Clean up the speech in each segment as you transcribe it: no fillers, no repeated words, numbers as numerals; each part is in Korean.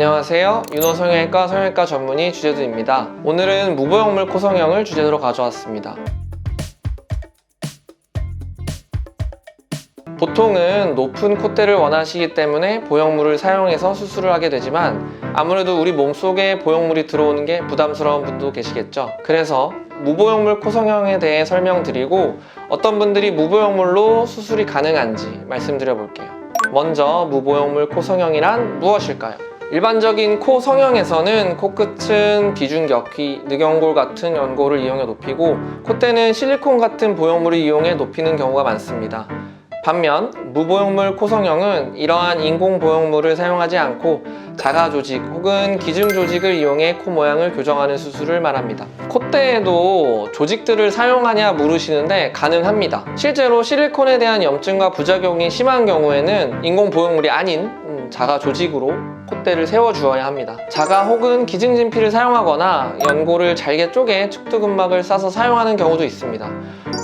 안녕하세요. 윤호성형외과 성형외과 전문의 주재두입니다. 오늘은 무보형물 코성형을 주제로 가져왔습니다. 보통은 높은 콧대를 원하시기 때문에 보형물을 사용해서 수술을 하게 되지만 아무래도 우리 몸속에 보형물이 들어오는 게 부담스러운 분도 계시겠죠. 그래서 무보형물 코성형에 대해 설명드리고 어떤 분들이 무보형물로 수술이 가능한지 말씀드려 볼게요. 먼저 무보형물 코성형이란 무엇일까요? 일반적인 코 성형에서는 코끝은 비중격귀, 늑연골 같은 연골을 이용해 높이고 콧대는 실리콘 같은 보형물을 이용해 높이는 경우가 많습니다. 반면 무보형물 코성형은 이러한 인공 보형물을 사용하지 않고 자가 조직 혹은 기증 조직을 이용해 코 모양을 교정하는 수술을 말합니다. 콧대에도 조직들을 사용하냐 물으시는데 가능합니다. 실제로 실리콘에 대한 염증과 부작용이 심한 경우에는 인공 보형물이 아닌 자가 조직으로 콧대를 세워주어야 합니다. 자가 혹은 기증 진피를 사용하거나 연골을 잘게 쪼개 측두근막을 싸서 사용하는 경우도 있습니다.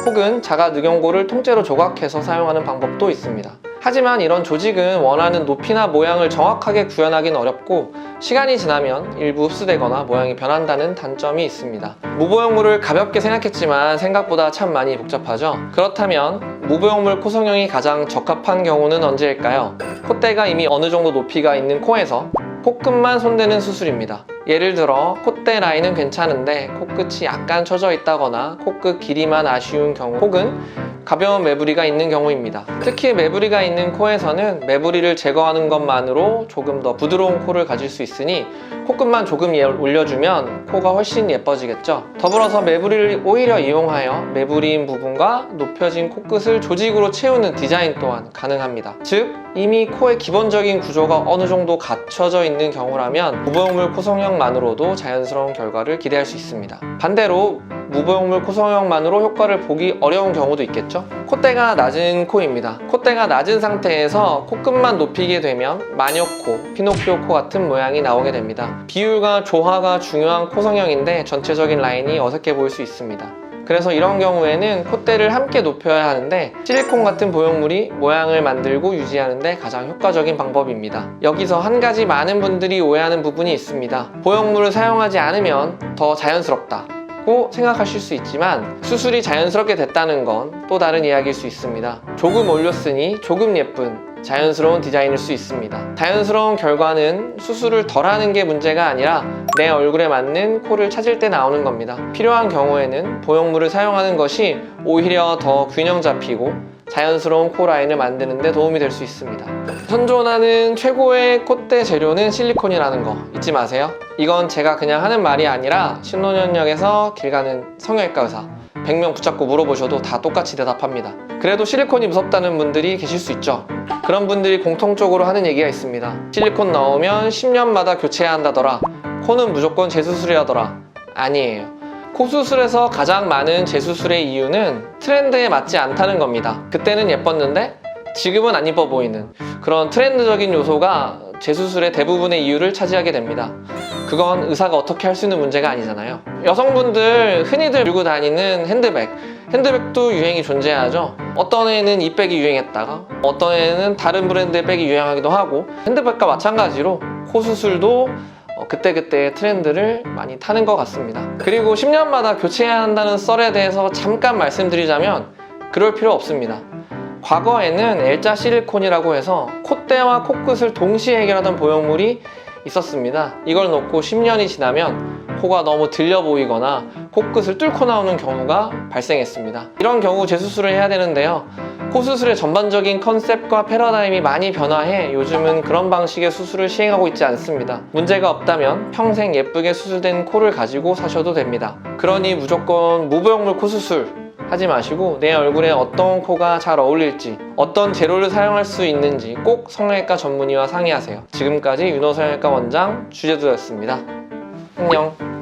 혹은 자가 늑연골을 통째로 조각해서 사용하는 방법도 있습니다. 하지만 이런 조직은 원하는 높이나 모양을 정확하게 구현하기는 어렵고 시간이 지나면 일부 흡수되거나 모양이 변한다는 단점이 있습니다. 무보형물을 가볍게 생각했지만 생각보다 참 많이 복잡하죠. 그렇다면 무보형물 코성형이 가장 적합한 경우는 언제일까요? 콧대가 이미 어느 정도 높이가 있는 코에서 코끝만 손대는 수술입니다. 예를 들어 콧대 라인은 괜찮은데 코끝이 약간 처져 있다거나 코끝 길이만 아쉬운 경우 혹은 가벼운 매부리가 있는 경우입니다. 특히 매부리가 있는 코에서는 매부리를 제거하는 것만으로 조금 더 부드러운 코를 가질 수 있으니 코끝만 조금 올려주면 코가 훨씬 예뻐지겠죠. 더불어서 매부리를 오히려 이용하여 매부리인 부분과 높여진 코끝을 조직으로 채우는 디자인 또한 가능합니다. 즉 이미 코의 기본적인 구조가 어느 정도 갖춰져 있는 경우라면 무보형물 코성형만으로도 자연스러운 결과를 기대할 수 있습니다. 반대로 무보형물 코성형만으로 효과를 보기 어려운 경우도 있겠죠. 콧대가 낮은 코입니다. 콧대가 낮은 상태에서 코끝만 높이게 되면 마녀코, 피노키오 코 같은 모양이 나오게 됩니다. 비율과 조화가 중요한 코성형인데 전체적인 라인이 어색해 보일 수 있습니다. 그래서 이런 경우에는 콧대를 함께 높여야 하는데 실리콘 같은 보형물이 모양을 만들고 유지하는 데 가장 효과적인 방법입니다. 여기서 한 가지 많은 분들이 오해하는 부분이 있습니다. 보형물을 사용하지 않으면 더 자연스럽다 고 생각하실 수 있지만 수술이 자연스럽게 됐다는 건 또 다른 이야기일 수 있습니다. 조금 올렸으니 조금 예쁜 자연스러운 디자인일 수 있습니다. 자연스러운 결과는 수술을 덜 하는 게 문제가 아니라 내 얼굴에 맞는 코를 찾을 때 나오는 겁니다. 필요한 경우에는 보형물을 사용하는 것이 오히려 더 균형 잡히고 자연스러운 코 라인을 만드는 데 도움이 될 수 있습니다. 현존하는 최고의 콧대 재료는 실리콘이라는 거 잊지 마세요. 이건 제가 그냥 하는 말이 아니라 신논현역에서 길 가는 성형외과 의사 100명 붙잡고 물어보셔도 다 똑같이 대답합니다. 그래도 실리콘이 무섭다는 분들이 계실 수 있죠. 그런 분들이 공통적으로 하는 얘기가 있습니다. 실리콘 넣으면 10년마다 교체해야 한다더라. 코는 무조건 재수술이라더라. 아니에요. 코 수술에서 가장 많은 재수술의 이유는 트렌드에 맞지 않다는 겁니다. 그때는 예뻤는데 지금은 안 예뻐 보이는 그런 트렌드적인 요소가 재수술의 대부분의 이유를 차지하게 됩니다. 그건 의사가 어떻게 할 수 있는 문제가 아니잖아요. 여성분들 흔히들 들고 다니는 핸드백도 유행이 존재하죠. 어떤 애는 이 백이 유행했다가 어떤 애는 다른 브랜드의 백이 유행하기도 하고 핸드백과 마찬가지로 코 수술도 그때그때의 트렌드를 많이 타는 것 같습니다. 그리고 10년마다 교체해야 한다는 썰에 대해서 잠깐 말씀드리자면 그럴 필요 없습니다. 과거에는 L자 실리콘이라고 해서 콧대와 코끝을 동시에 해결하던 보형물이 있었습니다. 이걸 놓고 10년이 지나면 코가 너무 들려 보이거나 코끝을 뚫고 나오는 경우가 발생했습니다. 이런 경우 재수술을 해야 되는데요. 코 수술의 전반적인 컨셉과 패러다임이 많이 변화해 요즘은 그런 방식의 수술을 시행하고 있지 않습니다. 문제가 없다면 평생 예쁘게 수술된 코를 가지고 사셔도 됩니다. 그러니 무조건 무보형물 코 수술 하지 마시고 내 얼굴에 어떤 코가 잘 어울릴지 어떤 재료를 사용할 수 있는지 꼭 성형외과 전문의와 상의하세요. 지금까지 윤호성형외과 원장 주재두였습니다. 안녕.